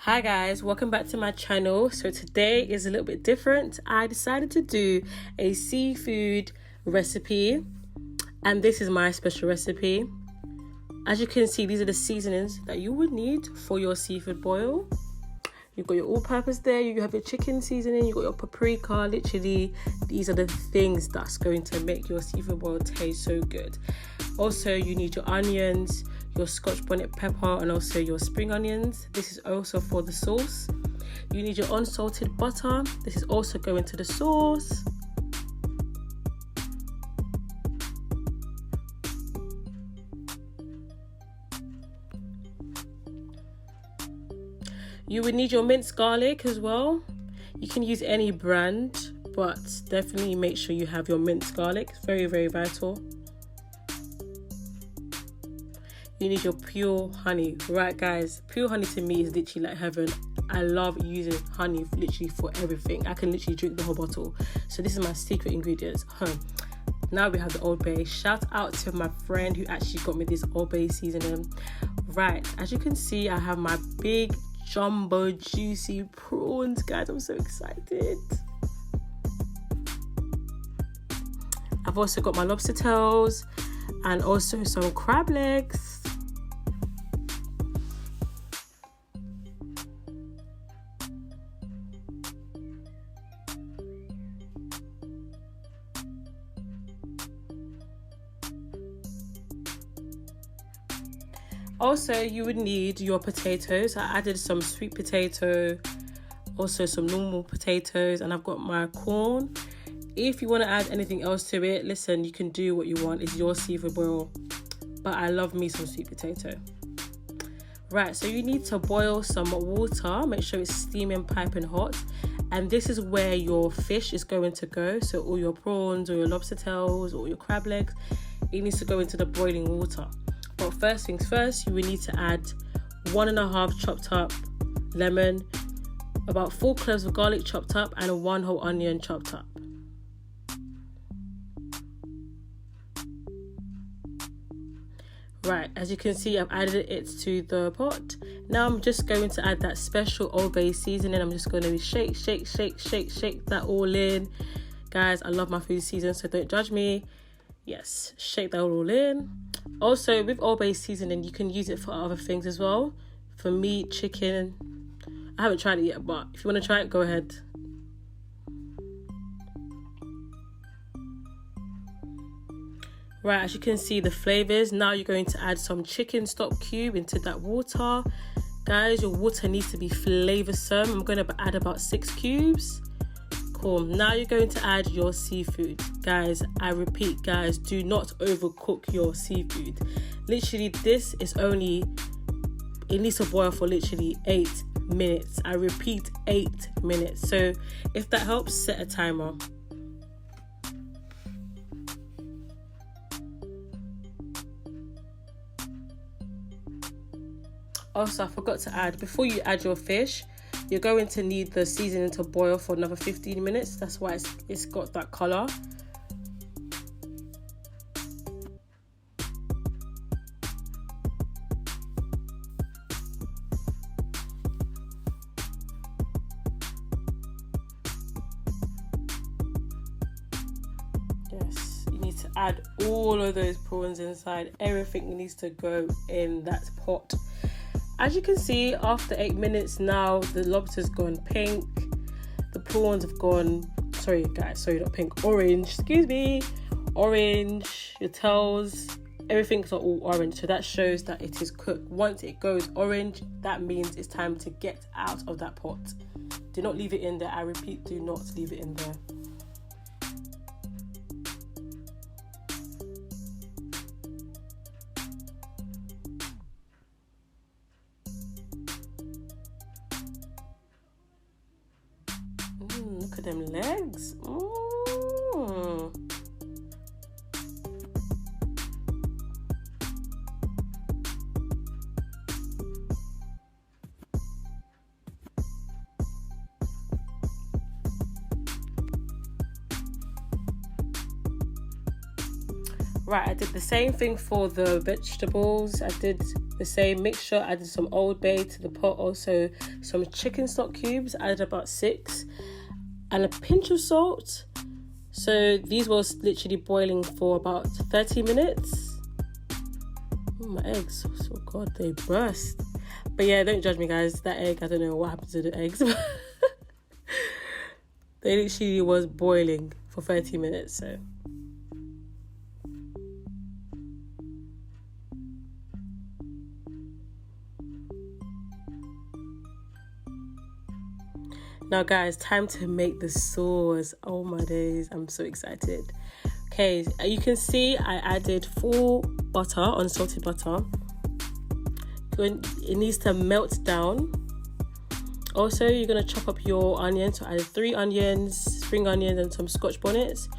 Hi guys, welcome back to my channel. So today is a little bit different. I decided to do a seafood recipe, and this is my special recipe. As you can see, these are the seasonings that you would need for your seafood boil. You've got your all-purpose there, you have your chicken seasoning, you've got your paprika. Literally, these are the things that's going to make your seafood boil taste so good. Also, you need your onions, your Scotch bonnet pepper, and also your spring onions. This is also for the sauce. You need your unsalted butter. This is also going to the sauce. You would need your minced garlic as well. You can use any brand, but definitely make sure you have your minced garlic. It's very, very vital. You need your pure honey. Right guys, pure honey to me is literally like heaven. I love using honey literally for everything. I can literally drink the whole bottle. So this is my secret ingredients. Now we have the Old Bay. Shout out to my friend who actually got me this Old Bay seasoning. Right, as you can see, I have my big jumbo juicy prawns. Guys, I'm so excited. I've also got my lobster tails and also some crab legs. Also, you would need your potatoes. I added some sweet potato, also some normal potatoes, and I've got my corn. If you want to add anything else to it, listen, you can do what you want. It's your seafood boil, but I love me some sweet potato. Right, so you need to boil some water. Make sure it's steaming, piping hot. And this is where your fish is going to go. So all your prawns or your lobster tails or your crab legs, it needs to go into the boiling water. But first things first, you will need to add 1.5 chopped up lemon, about 4 cloves of garlic chopped up, and 1 whole onion chopped up. Right, as you can see, I've added it to the pot. Now I'm just going to add that special Old Bay seasoning. I'm just going to shake that all in. Guys, I love my food season, so don't judge me. Yes, shake that all in. Also, with Old Bay seasoning, you can use it for other things as well. For meat, chicken. I haven't tried it yet, but if you want to try it, go ahead. Right, as you can see the flavors. Now you're going to add some chicken stock cube into that water. Guys, your water needs to be flavoursome. I'm going to add about 6 cubes. Cool. Now you're going to add your seafood. Guys, I repeat, guys, do not overcook your seafood. Literally, this is only, it needs to boil for literally 8 minutes. I repeat, 8 minutes. So if that helps, set a timer. Also, I forgot to add, before you add your fish, you're going to need the seasoning to boil for another 15 minutes. That's why it's got that colour. Yes, you need to add all of those prawns inside. Everything needs to go in that pot. As you can see, after 8 minutes now, the lobster's gone pink. The prawns have gone, not pink, orange, excuse me. Orange, your tails, everything's all orange. So that shows that it is cooked. Once it goes orange, that means it's time to get out of that pot. Do not leave it in there. I repeat, do not leave it in there. Look at them legs. Right, I did the same thing for the vegetables. I did the same mixture. Added some Old Bay to the pot, also some chicken stock cubes, added about 6, and a pinch of salt. So these was literally boiling for about 30 minutes. Oh, my eggs, oh god, they burst. But yeah, don't judge me guys, that egg, I don't know what happened to the eggs. They literally was boiling for 30 minutes, so. Now guys, time to make the sauce. Oh my days, I'm so excited. Okay, you can see I added 4 butter, unsalted butter. It needs to melt down. Also, you're going to chop up your onions. So I added 3 onions, spring onions, and some scotch bonnets.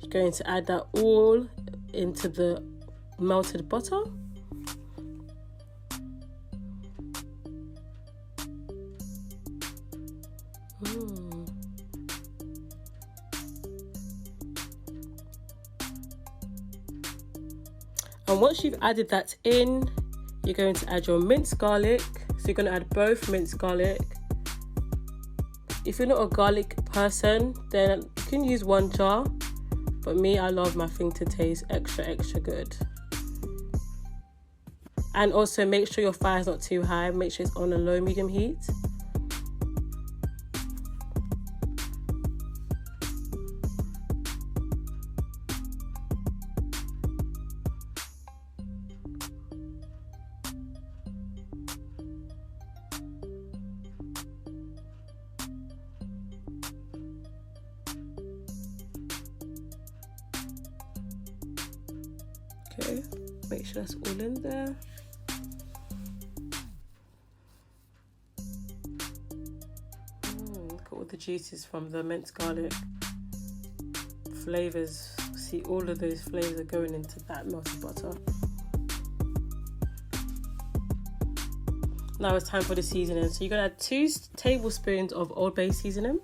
You're going to add that all into the melted butter. And once you've added that in, you're going to add your minced garlic. So you're going to add both minced garlic. If you're not a garlic person, then you can use 1 jar. But me, I love my thing to taste extra good. And also make sure your fire is not too high. Make sure it's on a low medium heat. Okay, make sure that's all in there. Look at all the juices from the minced garlic. Flavors, see all of those flavors are going into that melted butter. Now it's time for the seasoning. So you're gonna add 2 tablespoons of Old Bay seasoning.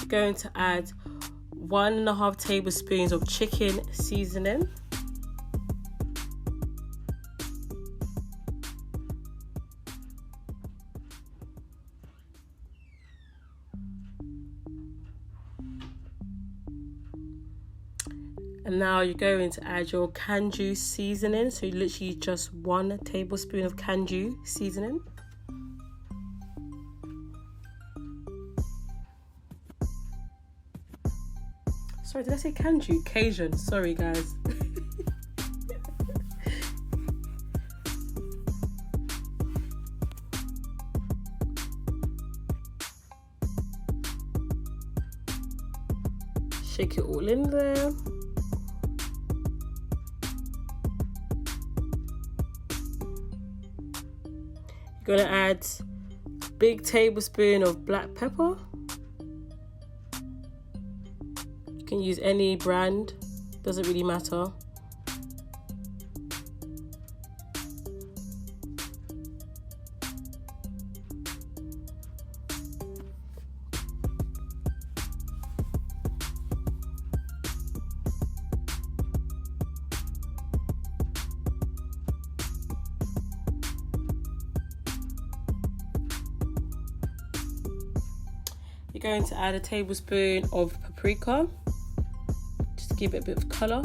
Going to add 1.5 tablespoons of chicken seasoning. And now you're going to add your Kanju seasoning. So literally just 1 tablespoon of Kanju seasoning. Sorry, did I say Kanju? Cajun. Sorry, guys. Shake it all in there. You're going to add a big tablespoon of black pepper. You can use any brand, doesn't really matter. You're going to add a tablespoon of paprika. Give it a bit of colour,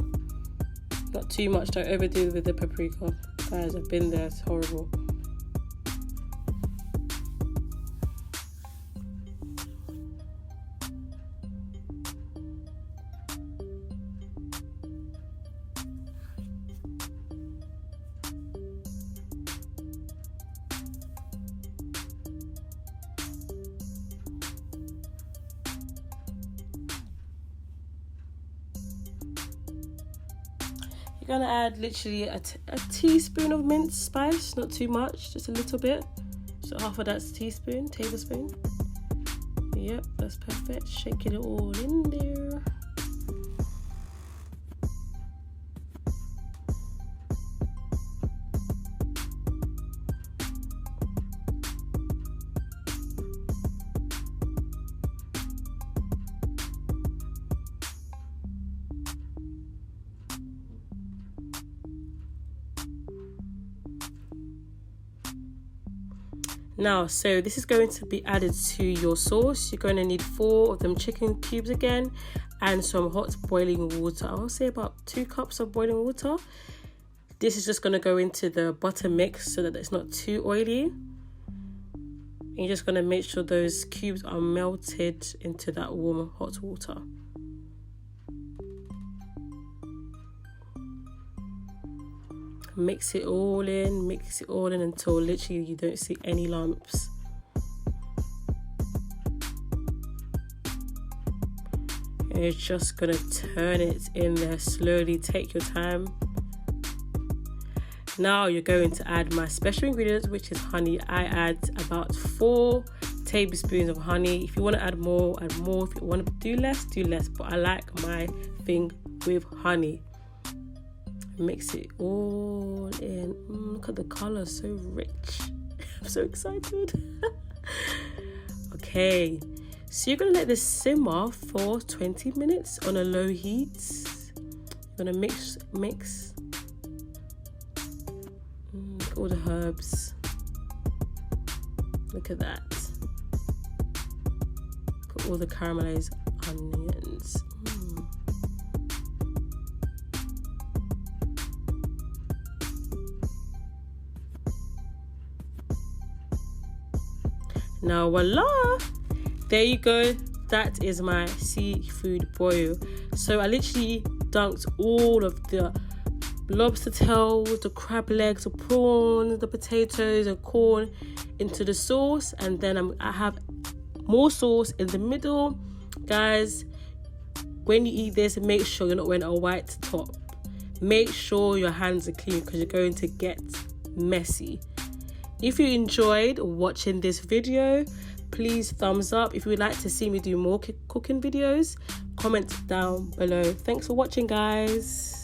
not too much, don't overdo with the paprika, guys. I've been there, it's horrible. You're going to add literally a teaspoon of minced spice, not too much, just a little bit. So half of that tablespoon. Yep, that's perfect. Shaking it all in there. Now, so this is going to be added to your sauce. You're going to need 4 of them chicken cubes again, and some hot boiling water. I'll say about 2 cups of boiling water. This is just going to go into the butter mix so that it's not too oily. You're just going to make sure those cubes are melted into that warm hot water. Mix it all in until literally you don't see any lumps. And you're just gonna turn it in there slowly, take your time. Now you're going to add my special ingredients, which is honey. I add about 4 tablespoons of honey. If you want to add more, add more. If you want to do less, do less. But I like my thing with honey. Mix it all in. Look at the color, so rich. I'm so excited. Okay, so you're gonna let this simmer for 20 minutes on a low heat. You're gonna mix. Look at all the herbs. Look at that. Look at all the caramelized onions. Now voila, there you go. That is my seafood boil. So I literally dunked all of the lobster tails, the crab legs, the prawns, the potatoes and corn into the sauce, and then I have more sauce in the middle. Guys, when you eat this, make sure you're not wearing a white top. Make sure your hands are clean because you're going to get messy. If you enjoyed watching this video, please thumbs up. If you would like to see me do more cooking videos, comment down below. Thanks for watching, guys.